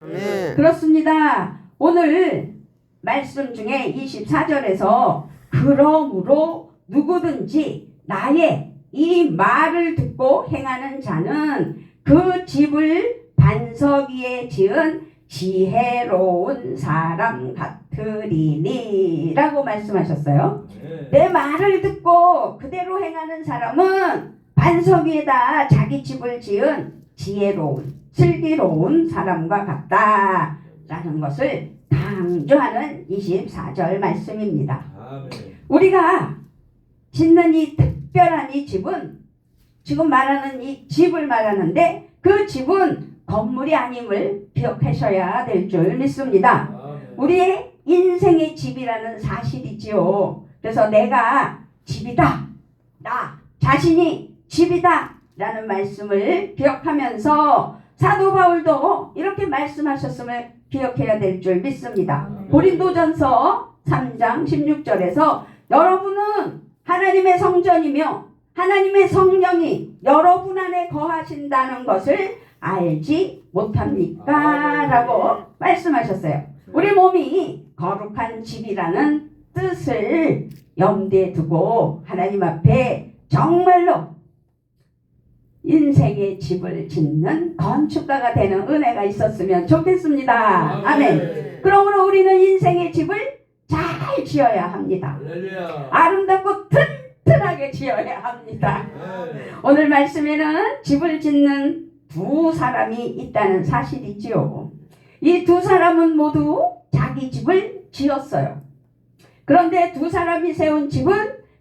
네. 그렇습니다. 오늘 말씀 중에 24절에서 그러므로 누구든지 나의 이 말을 듣고 행하는 자는 그 집을 반석 위에 지은 지혜로운 사람 같으리니 라고 말씀하셨어요. 내 말을 듣고 그대로 행하는 사람은 반석 위에다 자기 집을 지은 지혜로운 슬기로운 사람과 같다 라는 것을 강조하는 24절 말씀입니다. 우리가 짓는 이 특별한 이 집은 지금 말하는 이 집을 말하는데 그 집은 건물이 아님을 기억하셔야 될 줄 믿습니다. 우리의 인생의 집이라는 사실이지요. 그래서 내가 집이다, 나 자신이 집이다 라는 말씀을 기억하면서 사도 바울도 이렇게 말씀하셨음을 기억해야 될 줄 믿습니다. 고린도전서 3장 16절에서 여러분은 하나님의 성전이며 하나님의 성령이 여러분 안에 거하신다는 것을 알지 못합니까? 라고 말씀하셨어요. 우리 몸이 거룩한 집이라는 뜻을 염두에 두고 하나님 앞에 정말로 인생의 집을 짓는 건축가가 되는 은혜가 있었으면 좋겠습니다. 아멘. 그러므로 우리는 인생의 집을 잘 지어야 합니다. 아름답고 튼튼하게 지어야 합니다. 오늘 말씀에는 집을 짓는 두 사람이 있다는 사실이지요. 이 두 사람은 모두 자기 집을 지었어요. 그런데 두 사람이 세운 집은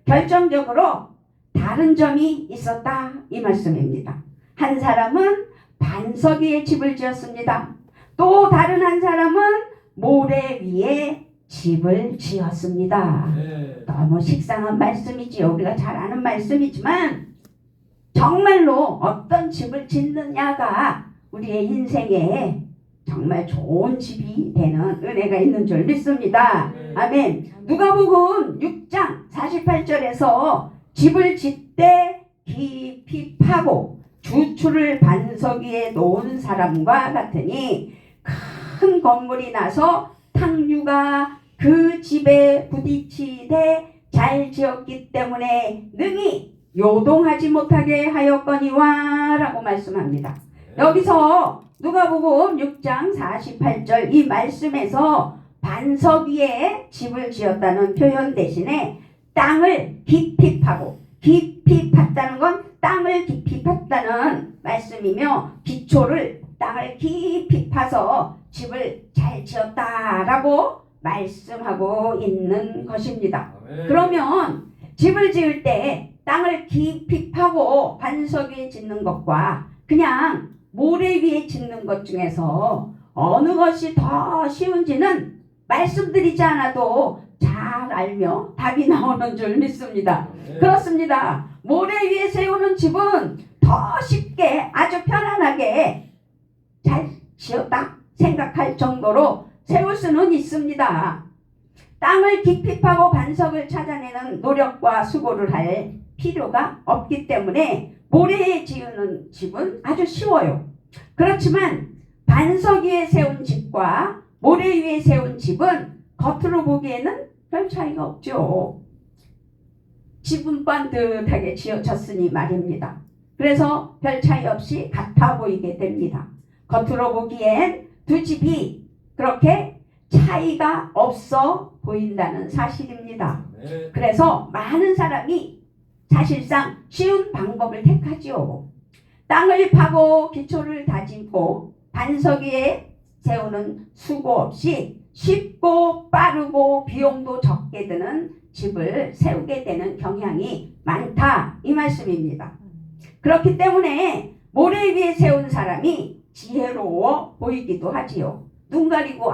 결정적으로 다른 점이 있었다 이 말씀입니다. 한 사람은 반석 위에 집을 지었습니다. 또 다른 한 사람은 모래 위에 집을 지었습니다. 너무 식상한 말씀이지요. 우리가 잘 아는 말씀이지만 정말로 어떤 집을 짓느냐가 우리의 인생에 정말 좋은 집이 되는 은혜가 있는 줄 믿습니다. 아멘. 누가복음 6장 48절에서 집을 짓되 깊이 파고 주추를 반석 위에 놓은 사람과 같으니 큰 건물이 나서 탕류가 그 집에 부딪히되 잘 지었기 때문에 능히 요동하지 못하게 하였거니와 라고 말씀합니다. 여기서 누가복음 6장 48절 이 말씀에서 반석 위에 집을 지었다는 표현 대신에 땅을 깊이 파고, 깊이 팠다는 건 땅을 깊이 팠다는 말씀이며 기초를 땅을 깊이 파서 집을 잘 지었다라고 말씀하고 있는 것입니다. 그러면 집을 지을 때 땅을 깊이 파고 반석 위에 짓는 것과 그냥 모래 위에 짓는 것 중에서 어느 것이 더 쉬운지는 말씀드리지 않아도 잘 알며 답이 나오는 줄 믿습니다. 그렇습니다. 모래 위에 세우는 집은 더 쉽게 아주 편안하게 잘 지었다 생각할 정도로 세울 수는 있습니다. 땅을 깊이 파고 반석을 찾아내는 노력과 수고를 할 필요가 없기 때문에 모래에 지으는 집은 아주 쉬워요. 그렇지만 반석 위에 세운 집과 모래 위에 세운 집은 겉으로 보기에는 별 차이가 없죠. 집은 반듯하게 지어졌으니 말입니다. 그래서 별 차이 없이 같아 보이게 됩니다. 겉으로 보기엔 두 집이 그렇게 차이가 없어 보인다는 사실입니다. 그래서 많은 사람이 사실상 쉬운 방법을 택하지요. 땅을 파고 기초를 다지고 반석 위에 세우는 수고 없이 쉽고 빠르고 비용도 적게 드는 집을 세우게 되는 경향이 많다 이 말씀입니다. 그렇기 때문에 모래 위에 세운 사람이 지혜로워 보이기도 하지요. 눈 가리고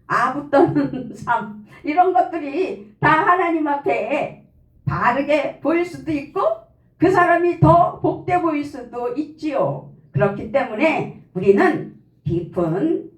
아부 떠는 삶 이런 것들이 다 하나님 앞에 바르게 보일 수도 있고 그 사람이 더 복돼 보일 수도 있지요. 그렇기 때문에 우리는 깊은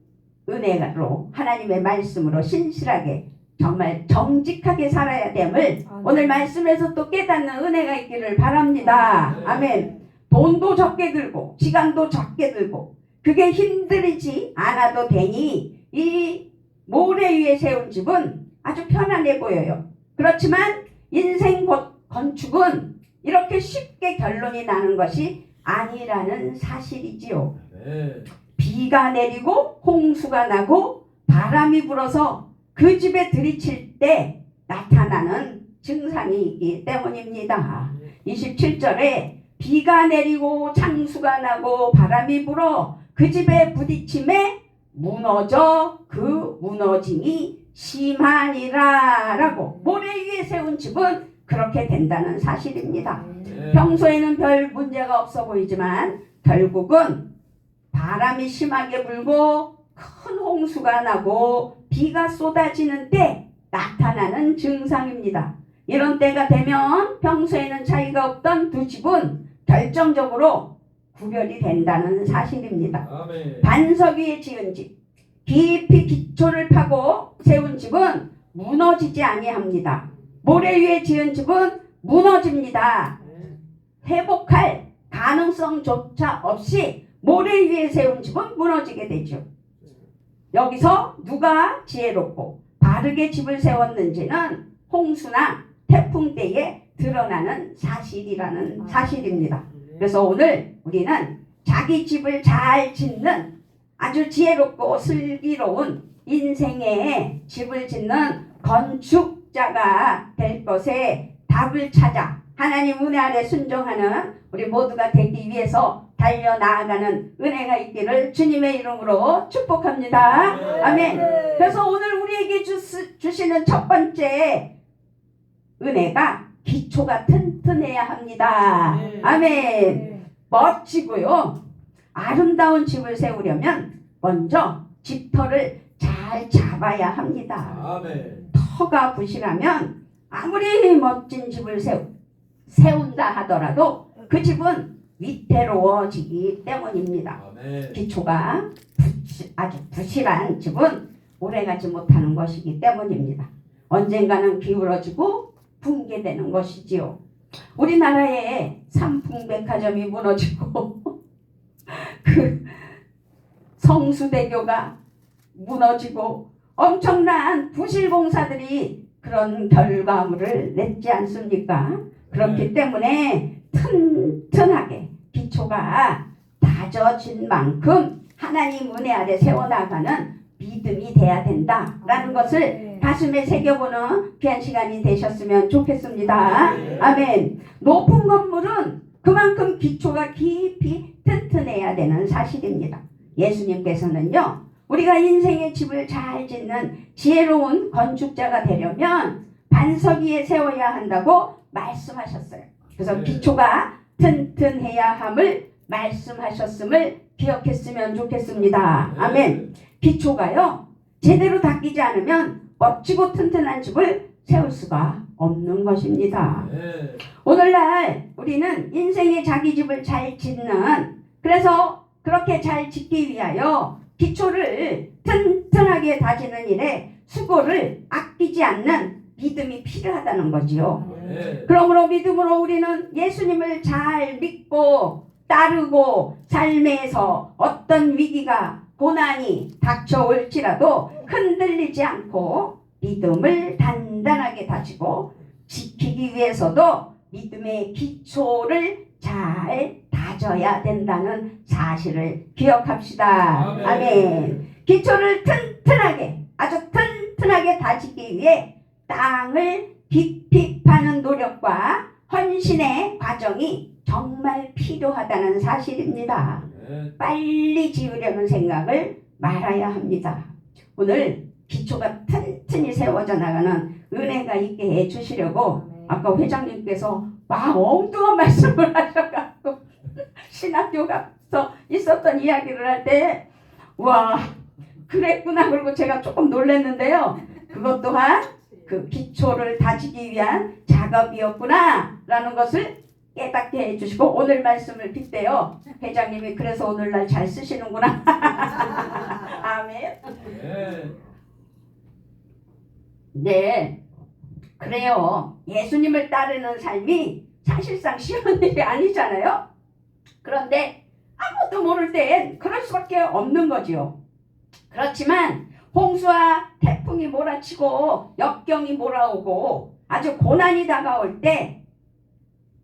은혜로 하나님의 말씀으로 신실하게 정말 정직하게 살아야 됨을 오늘 말씀에서 또 깨닫는 은혜가 있기를 바랍니다. 아멘. 돈도 적게 들고 시간도 적게 들고 그게 힘들지 않아도 되니 이 모래 위에 세운 집은 아주 편안해 보여요. 그렇지만 인생 건축은 이렇게 쉽게 결론이 나는 것이 아니라는 사실이지요. 비가 내리고 홍수가 나고 바람이 불어서 그 집에 들이칠 때 나타나는 증상이 있기 때문입니다. 27절에 비가 내리고 창수가 나고 바람이 불어 그 집에 부딪힘에 무너져 그 무너짐이 심하니라 라고. 모래 위에 세운 집은 그렇게 된다는 사실입니다. 평소에는 별 문제가 없어 보이지만 결국은 바람이 심하게 불고 큰 홍수가 나고 비가 쏟아지는 때 나타나는 증상입니다. 이런 때가 되면 평소에는 차이가 없던 두 집은 결정적으로 구별이 된다는 사실입니다. 아멘. 반석 위에 지은 집, 깊이 기초를 파고 세운 집은 무너지지 아니합니다. 모래 위에 지은 집은 무너집니다. 회복할 가능성조차 없이 모래 위에 세운 집은 무너지게 되죠. 여기서 누가 지혜롭고 바르게 집을 세웠는지는 홍수나 태풍 때에 드러나는 사실이라는 사실입니다. 그래서 오늘 우리는 자기 집을 잘 짓는 아주 지혜롭고 슬기로운 인생의 집을 짓는 건축자가 될 것에 답을 찾아 하나님 은혜 아래 순종하는 우리 모두가 되기 위해서 달려나아가는 은혜가 있기를 주님의 이름으로 축복합니다. 아멘. 그래서 오늘 우리에게 주시는 첫 번째 은혜가 기초가 튼튼해야 합니다. 아멘. 멋지고요 아름다운 집을 세우려면 먼저 집터를 잘 잡아야 합니다. 아멘. 터가 부실하면 아무리 멋진 집을 세운다 하더라도 그 집은 위태로워지기 때문입니다. 아멘. 기초가 아주 부실한 집은 오래가지 못하는 것이기 때문입니다. 언젠가는 기울어지고 붕괴되는 것이지요. 우리나라의 삼풍백화점이 무너지고 그 성수대교가 무너지고 엄청난 부실공사들이 그런 결과물을 냈지 않습니까? 그렇기 때문에 튼튼하게 기초가 다져진 만큼 하나님 은혜 아래 세워나가는 믿음이 돼야 된다라는 것을 가슴에 새겨보는 귀한 시간이 되셨으면 좋겠습니다. 아멘. 높은 건물은 그만큼 기초가 깊이 튼튼해야 되는 사실입니다. 예수님께서는요, 우리가 인생의 집을 잘 짓는 지혜로운 건축자가 되려면 반석 위에 세워야 한다고 말씀하셨어요. 그래서 기초가 튼튼해야 함을 말씀하셨음을 기억했으면 좋겠습니다. 아멘. 기초가요, 제대로 닦이지 않으면 멋지고 튼튼한 집을 세울 수가 없는 것입니다. 오늘날 우리는 인생의 자기 집을 잘 짓는, 그래서 그렇게 잘 짓기 위하여 기초를 튼튼하게 다지는 일에 수고를 아끼지 않는 믿음이 필요하다는 거지요. 그러므로 믿음으로 우리는 예수님을 잘 믿고 따르고 삶에서 어떤 위기가 고난이 닥쳐올지라도 흔들리지 않고 믿음을 단단하게 다지고 지키기 위해서도 믿음의 기초를 잘 다져야 된다는 사실을 기억합시다. 아멘. 아멘. 기초를 튼튼하게, 아주 튼튼하게 다지기 위해 땅을 깊이 파는 노력과 헌신의 과정이 정말 필요하다는 사실입니다. 빨리 지으려는 생각을 말아야 합니다. 오늘 기초가 튼튼히 세워져 나가는 은혜가 있게 해주시려고 아까 회장님께서 막 엉뚱한 말씀을 하셔가지고 신학교 가서 있었던 이야기를 할 때 와 그랬구나 그리고 제가 조금 놀랐는데요. 그것 또한 그 기초를 다지기 위한 작업이었구나 라는 것을 깨닫게 해주시고 오늘 말씀을 빗대요. 회장님이 그래서 오늘날 잘 쓰시는구나. 아멘. 네, 그래요. 예수님을 따르는 삶이 사실상 쉬운 일이 아니잖아요. 그런데 아무 아무도 모를 땐 그럴 수밖에 없는 거지요. 그렇지만 홍수와 태풍이 몰아치고 역경이 몰아오고 아주 고난이 다가올 때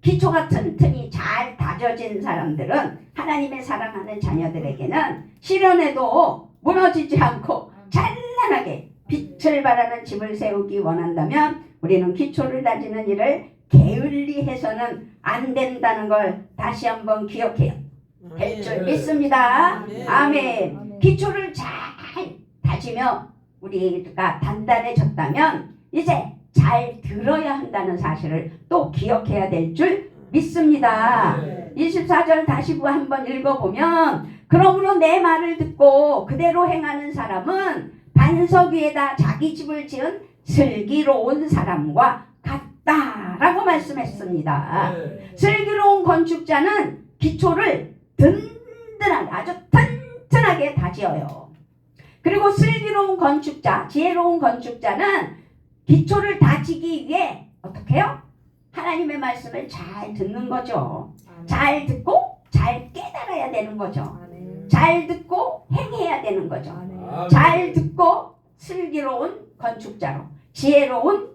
기초가 튼튼히 잘 다져진 사람들은 하나님의 사랑하는 자녀들에게는 시련에도 무너지지 않고 찬란하게 빛을 발하는 집을 세우기 원한다면 우리는 기초를 다지는 일을 게을리 해서는 안 된다는 걸 다시 한번 기억해야 될 줄 믿습니다. 아멘. 기초를 잘 다지며 우리가 단단해졌다면 이제 잘 들어야 한다는 사실을 또 기억해야 될 줄 믿습니다. 24절 다시 한번 읽어보면 그러므로 내 말을 듣고 그대로 행하는 사람은 반석 위에다 자기 집을 지은 슬기로운 사람과 같다라고 말씀했습니다. 슬기로운 건축자는 기초를 든든하게 아주 튼튼하게 다져요. 그리고 슬기로운 건축자, 지혜로운 건축자는 기초를 다지기 위해 어떻게 해요? 하나님의 말씀을 잘 듣는 거죠. 잘 듣고 잘 깨달아야 되는 거죠. 잘 듣고 행해야 되는 거죠. 잘 듣고 슬기로운 건축자로, 지혜로운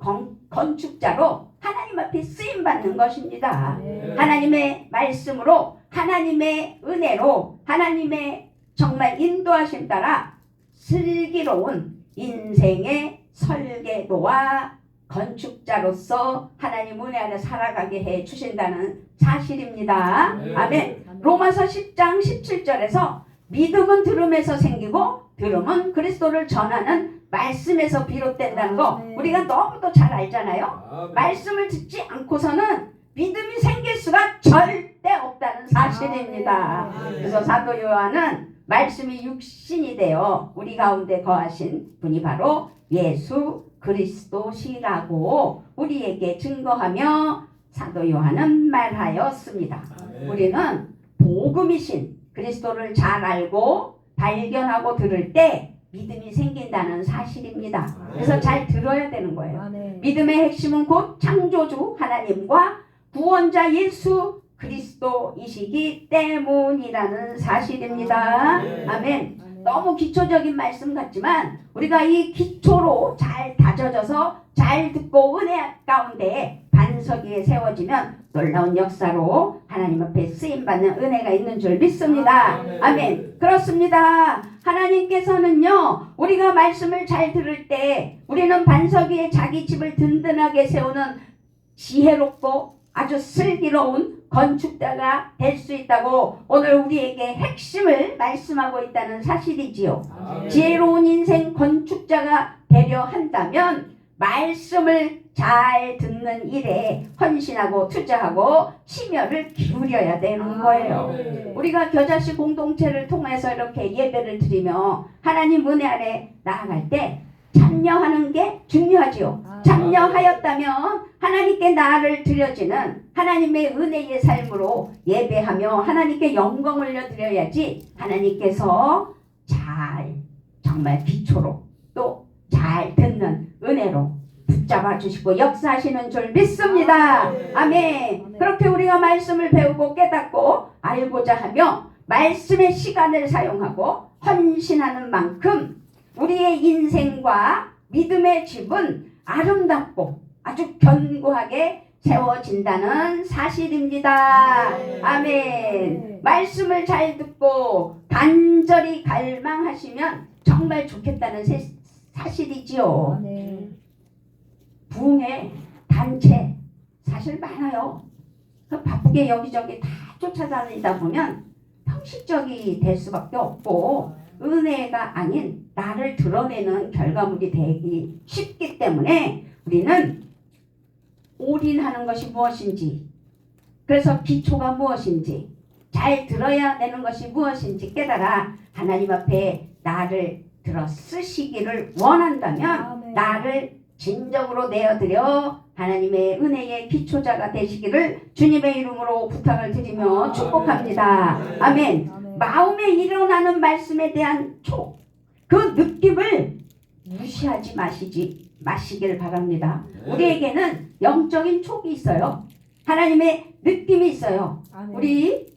건축자로 하나님 앞에 쓰임받는 것입니다. 하나님의 말씀으로, 하나님의 은혜로, 하나님의 정말 인도하심 따라 슬기로운 인생의 설계도와 건축자로서 하나님 은혜 안에 살아가게 해 주신다는 사실입니다. 아멘. 로마서 10장 17절에서 믿음은 들음에서 생기고 들음은 그리스도를 전하는 말씀에서 비롯된다는 거 우리가 너무도 잘 알잖아요. 말씀을 듣지 않고서는 믿음이 생길 수가 절대 없다는 사실입니다. 그래서 사도 요한은 말씀이 육신이 되어 우리 가운데 거하신 분이 바로 예수 그리스도시라고 우리에게 증거하며 사도 요한은 말하였습니다. 우리는 복음이신 그리스도를 잘 알고 발견하고 들을 때 믿음이 생긴다는 사실입니다. 그래서 잘 들어야 되는 거예요. 믿음의 핵심은 곧 창조주 하나님과 구원자 예수 그리스도이시기 때문이라는 사실입니다. 아멘. 너무 기초적인 말씀 같지만 우리가 이 기초로 잘 다져져서 잘 듣고 은혜 가운데 반석 위에 세워지면 놀라운 역사로 하나님 앞에 쓰임받는 은혜가 있는 줄 믿습니다. 아멘. 그렇습니다. 하나님께서는요 우리가 말씀을 잘 들을 때 우리는 반석 위에 자기 집을 든든하게 세우는 지혜롭고 아주 슬기로운 건축자가 될 수 있다고 오늘 우리에게 핵심을 말씀하고 있다는 사실이지요. 지혜로운 인생 건축자가 되려 한다면 말씀을 잘 듣는 일에 헌신하고 투자하고 심혈을 기울여야 되는 거예요. 우리가 겨자씨 공동체를 통해서 이렇게 예배를 드리며 하나님 은혜 아래 나아갈 때 참여하는 게 중요하지요. 참여하였다면 하나님께 나를 드려지는 하나님의 은혜의 삶으로 예배하며 하나님께 영광을 올려드려야지 하나님께서 잘 정말 기초로 또 잘 듣는 은혜로 붙잡아 주시고 역사하시는 줄 믿습니다. 아멘. 그렇게 우리가 말씀을 배우고 깨닫고 알고자 하며 말씀의 시간을 사용하고 헌신하는 만큼 우리의 인생과 믿음의 집은 아름답고 아주 견고하게 세워진다는 사실입니다. 아멘. 말씀을 잘 듣고 간절히 갈망하시면 정말 좋겠다는 사실이지요. 부흥회 단체 사실 많아요. 바쁘게 여기저기 다 쫓아다니다 보면 형식적이 될 수밖에 없고 은혜가 아닌 나를 드러내는 결과물이 되기 쉽기 때문에 우리는 올인하는 것이 무엇인지, 그래서 기초가 무엇인지, 잘 들어야 되는 것이 무엇인지 깨달아 하나님 앞에 나를 들어 쓰시기를 원한다면 나를 진정으로 내어드려 하나님의 은혜의 기초자가 되시기를 주님의 이름으로 부탁을 드리며 축복합니다. 아멘. 마음에 일어나는 말씀에 대한 촉, 그 느낌을 무시하지 마시길 바랍니다. 우리에게는 영적인 촉이 있어요. 하나님의 느낌이 있어요. 우리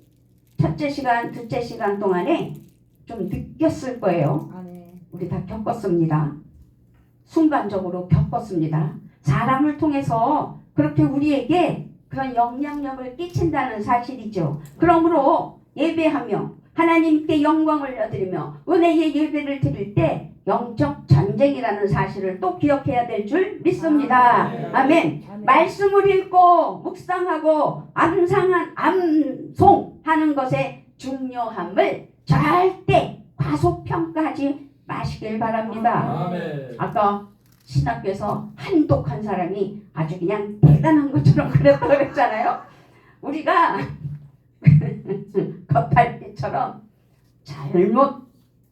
첫째 시간, 둘째 시간 동안에 좀 느꼈을 거예요. 우리 다 겪었습니다. 순간적으로 겪었습니다. 사람을 통해서 그렇게 우리에게 그런 영향력을 끼친다는 사실이죠. 그러므로 예배하며 하나님께 영광을 올려드리며 은혜의 예배를 드릴 때 영적 전쟁이라는 사실을 또 기억해야 될 줄 믿습니다. 아멘. 말씀을 읽고 묵상하고 암송하는 것의 중요함을 절대 과소평가하지 마시길 바랍니다. 아까 신학교에서 한독한 사람이 아주 그냥 대단한 것처럼 그랬다고 그랬잖아요. 우리가 겉핥기처럼 잘못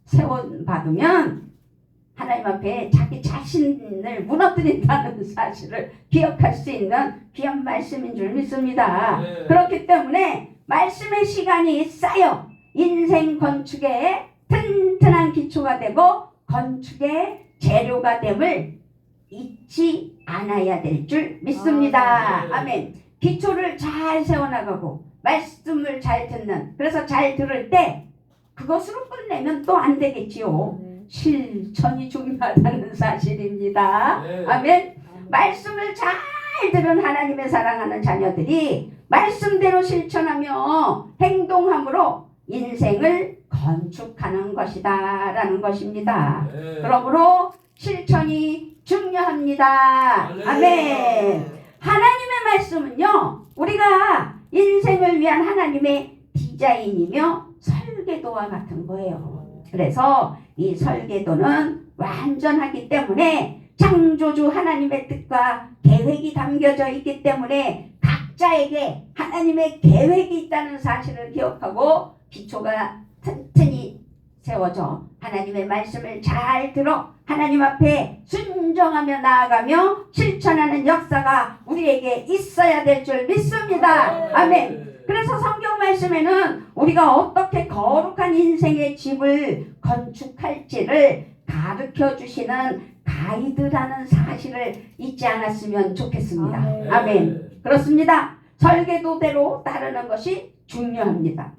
세원받으면 하나님 앞에 자기 자신을 무너뜨린다는 사실을 기억할 수 있는 귀한 말씀인 줄 믿습니다. 그렇기 때문에 말씀의 시간이 쌓여 인생 건축에 튼튼한 기초가 되고 건축의 재료가 됨을 잊지 않아야 될 줄 믿습니다. 아멘. 기초를 잘 세워나가고 말씀을 잘 듣는, 그래서 잘 들을 때 그것으로 끝내면 또 안 되겠지요. 실천이 중요하다는 사실입니다. 아멘. 말씀을 잘 들은 하나님의 사랑하는 자녀들이 말씀대로 실천하며 행동함으로 인생을 건축하는 것이다 라는 것입니다. 그러므로 실천이 중요합니다. 아멘. 하나님의 말씀은요, 우리가 인생을 위한 하나님의 디자인이며 설계도와 같은 거예요. 그래서 이 설계도는 완전하기 때문에 창조주 하나님의 뜻과 계획이 담겨져 있기 때문에 각자에게 하나님의 계획이 있다는 사실을 기억하고 기초가 튼튼히 세워져 하나님의 말씀을 잘 들어 하나님 앞에 순종하며 나아가며 실천하는 역사가 우리에게 있어야 될 줄 믿습니다. 아멘. 그래서 성경 말씀에는 우리가 어떻게 거룩한 인생의 집을 건축할지를 가르쳐 주시는 가이드라는 사실을 잊지 않았으면 좋겠습니다. 아멘. 그렇습니다. 설계도대로 따르는 것이 중요합니다.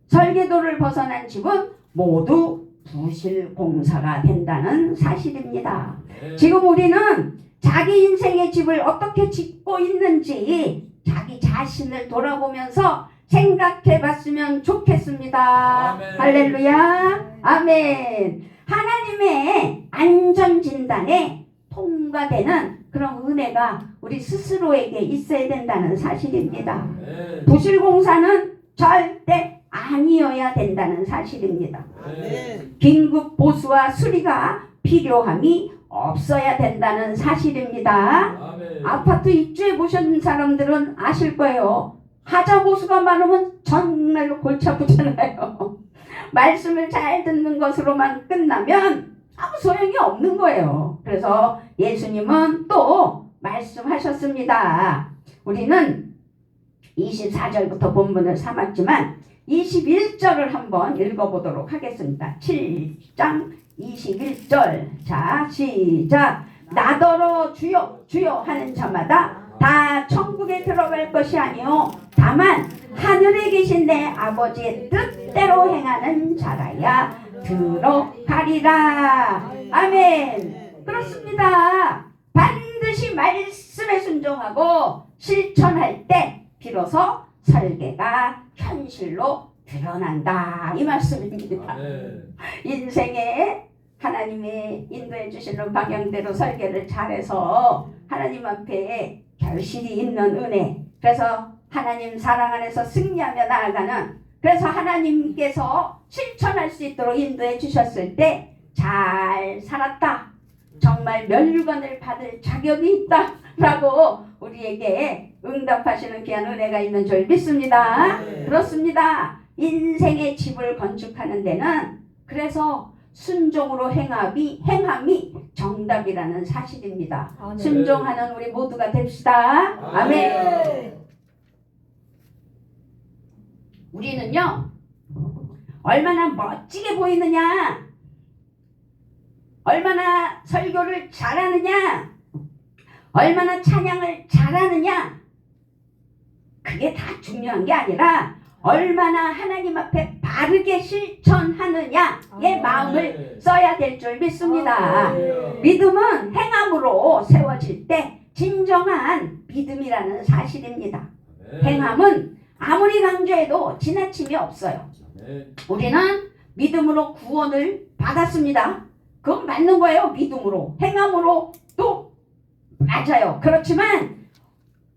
설계도를 벗어난 집은 모두 부실공사가 된다는 사실입니다. 지금 우리는 자기 인생의 집을 어떻게 짓고 있는지 자기 자신을 돌아보면서 생각해 봤으면 좋겠습니다. 아멘. 할렐루야. 아멘. 하나님의 안전진단에 통과되는 그런 은혜가 우리 스스로에게 있어야 된다는 사실입니다. 부실공사는 절대 아니어야 된다는 사실입니다. 긴급 보수와 수리가 필요함이 없어야 된다는 사실입니다. 아파트 입주해 보신 사람들은 아실 거예요. 하자 보수가 많으면 정말로 골치 아프잖아요. 말씀을 잘 듣는 것으로만 끝나면 아무 소용이 없는 거예요. 그래서 예수님은 또 말씀하셨습니다. 우리는 24절부터 본문을 삼았지만 21절을 한번 읽어보도록 하겠습니다. 7장 21절. 자, 시작. 나더러 주여 주여 하는 자마다 다 천국에 들어갈 것이 아니요 다만 하늘에 계신 내 아버지의 뜻대로 행하는 자라야 들어가리라. 아멘. 그렇습니다. 반드시 말씀에 순종하고 실천할 때 비로소 설계가 현실로 드러난다 이 말씀입니다. 인생에 하나님의 인도해 주시는 방향대로 설계를 잘해서 하나님 앞에 결실이 있는 은혜, 그래서 하나님 사랑 안에서 승리하며 나아가는, 그래서 하나님께서 실천할 수 있도록 인도해 주셨을 때 잘 살았다, 정말 멸류관을 받을 자격이 있다 라고 우리에게 응답하시는 귀한 은혜가 있는 줄 믿습니다. 그렇습니다. 인생의 집을 건축하는 데는 그래서 순종으로 행함이 정답이라는 사실입니다. 순종하는 우리 모두가 됩시다. 아멘. 우리는요, 얼마나 멋지게 보이느냐, 얼마나 설교를 잘하느냐, 얼마나 찬양을 잘하느냐, 그게 다 중요한 게 아니라 얼마나 하나님 앞에 바르게 실천하느냐의 마음을 써야 될 줄 믿습니다. 믿음은 행함으로 세워질 때 진정한 믿음이라는 사실입니다. 행함은 아무리 강조해도 지나침이 없어요. 우리는 믿음으로 구원을 받았습니다. 그건 맞는 거예요. 믿음으로. 행함으로 또 맞아요. 그렇지만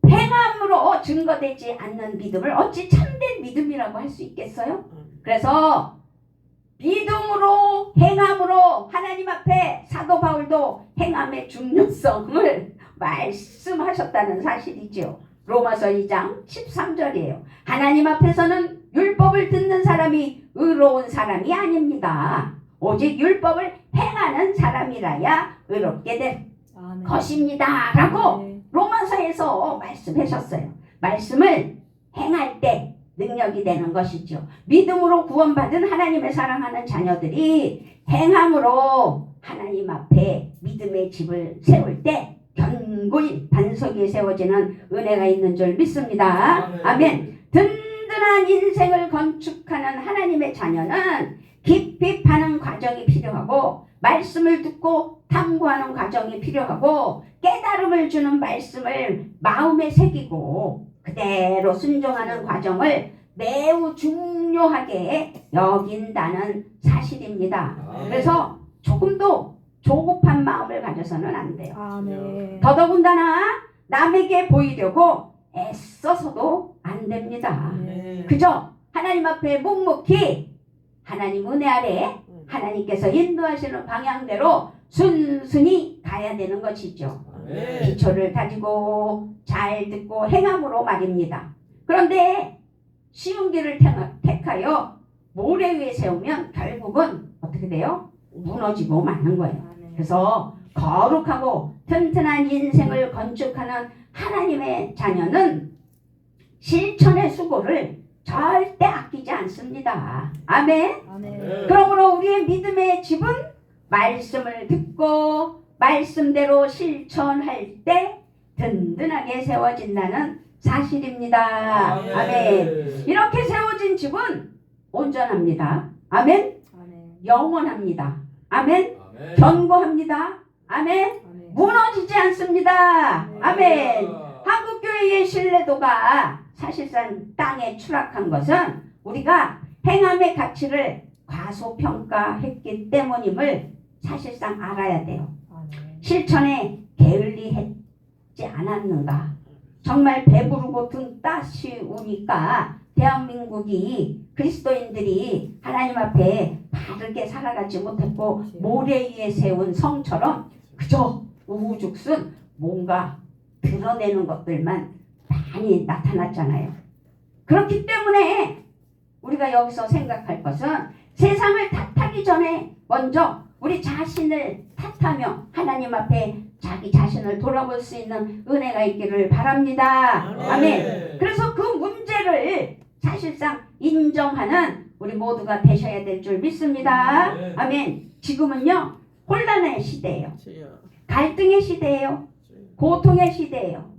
행함으로 증거되지 않는 믿음을 어찌 참된 믿음이라고 할 수 있겠어요? 그래서 믿음으로 행함으로 하나님 앞에 사도 바울도 행함의 중요성을 말씀하셨다는 사실이죠. 로마서 2장 13절이에요. 하나님 앞에서는 율법을 듣는 사람이 의로운 사람이 아닙니다. 오직 율법을 행하는 사람이라야 의롭게 될 것입니다. 라고 로마서에서 말씀하셨어요. 말씀을 행할 때 능력이 되는 것이죠. 믿음으로 구원받은 하나님의 사랑하는 자녀들이 행함으로 하나님 앞에 믿음의 집을 세울 때 견고히 반석이 세워지는 은혜가 있는 줄 믿습니다. 아멘. 든든한 인생을 건축하는 하나님의 자녀는 깊이 파는 과정이 필요하고 말씀을 듣고 탐구하는 과정이 필요하고 깨달음을 주는 말씀을 마음에 새기고 그대로 순종하는 과정을 매우 중요하게 여긴다는 사실입니다. 그래서 조금도 조급한 마음을 가져서는 안 돼요. 더더군다나 남에게 보이려고 애써서도 안 됩니다. 그저 하나님 앞에 묵묵히 하나님 은혜 아래 하나님께서 인도하시는 방향대로 순순히 가야 되는 것이죠. 기초를 가지고 잘 듣고 행함으로 말입니다. 그런데 쉬운 길을 택하여 모래 위에 세우면 결국은 어떻게 돼요? 무너지고 마는 거예요. 그래서 거룩하고 튼튼한 인생을 건축하는 하나님의 자녀는 실천의 수고를 절대 아끼지 않습니다. 아멘. 그러므로 우리의 믿음의 집은 말씀을 듣고 말씀대로 실천할 때 든든하게 세워진다는 사실입니다. 아멘. 이렇게 세워진 집은 온전합니다. 아멘. 영원합니다. 아멘. 견고합니다. 아멘. 무너지지 않습니다. 아멘. 한국교회의 신뢰도가 사실상 땅에 추락한 것은 우리가 행함의 가치를 과소평가했기 때문임을 사실상 알아야 돼요. 실천에 게을리했지 않았는가? 정말 배부르고 등 따시우니까 대한민국이 그리스도인들이 하나님 앞에 바르게 살아가지 못했고 모래 위에 세운 성처럼 그저 우후죽순 뭔가 드러내는 것들만 많이 나타났잖아요. 그렇기 때문에 우리가 여기서 생각할 것은 세상을 탓하기 전에 먼저 우리 자신을 탓하며 하나님 앞에 자기 자신을 돌아볼 수 있는 은혜가 있기를 바랍니다. 아멘. 그래서 그 문제를 사실상 인정하는 우리 모두가 되셔야 될 줄 믿습니다. 아멘. 지금은요 혼란의 시대예요. 갈등의 시대예요. 고통의 시대예요.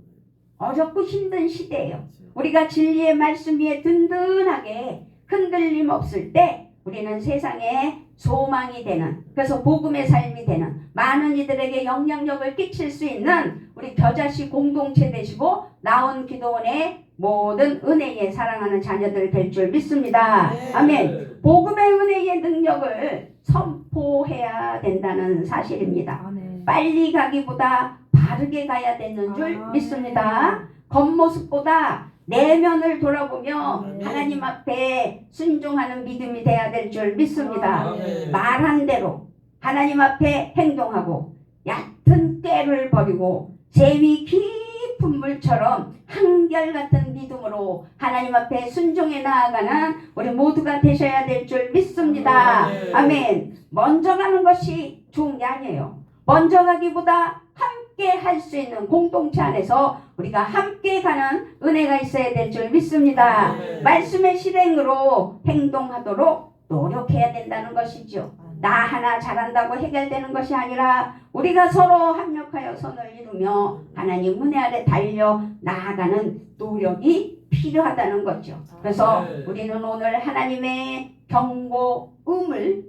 어렵고 힘든 시대예요. 우리가 진리의 말씀 위에 든든하게 흔들림 없을 때 우리는 세상에 소망이 되는, 그래서 복음의 삶이 되는, 많은 이들에게 영향력을 끼칠 수 있는 우리 겨자씨 공동체 되시고 나온 기도원의 모든 은혜에 사랑하는 자녀들 될 줄 믿습니다. 아멘. 복음의 은혜의 능력을 선포해야 된다는 사실입니다. 빨리 가기보다 바르게 가야 되는 줄 믿습니다. 겉모습보다 내면을 돌아보며 하나님 앞에 순종하는 믿음이 돼야 될 줄 믿습니다. 말한 대로 하나님 앞에 행동하고 얕은 꾀를 버리고 재미 깊은 물처럼 한결같은 믿음으로 하나님 앞에 순종해 나아가는 우리 모두가 되셔야 될 줄 믿습니다. 아멘. 먼저 가는 것이 좋은 게 아니에요. 먼저 가기보다 함께 할 수 있는 공동체 안에서 우리가 함께 가는 은혜가 있어야 될 줄 믿습니다. 말씀의 실행으로 행동하도록 노력해야 된다는 것이죠. 나 하나 잘한다고 해결되는 것이 아니라 우리가 서로 합력하여 선을 이루며 하나님 은혜 아래 달려 나아가는 노력이 필요하다는 거죠. 그래서 우리는 오늘 하나님의 경고의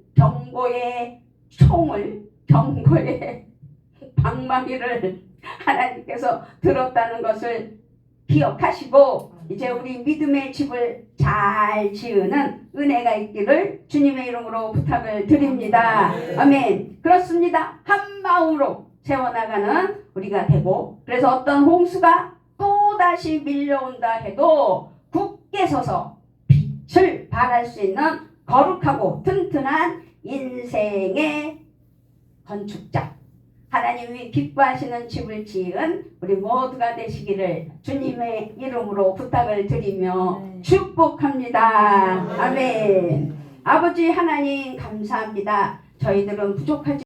총을, 경고의 방망이를 하나님께서 들었다는 것을 기억하시고 이제 우리 믿음의 집을 잘 지으는 은혜가 있기를 주님의 이름으로 부탁을 드립니다. 아멘. 그렇습니다. 한 마음으로 세워나가는 우리가 되고, 그래서 어떤 홍수가 또다시 밀려온다 해도 굳게 서서 빛을 발할 수 있는 거룩하고 튼튼한 인생의 건축자, 하나님이 기뻐하시는 집을 지은 우리 모두가 되시기를 주님의 이름으로 부탁을 드리며 축복합니다. 아멘. 아버지 하나님 감사합니다. 저희들은 부족하지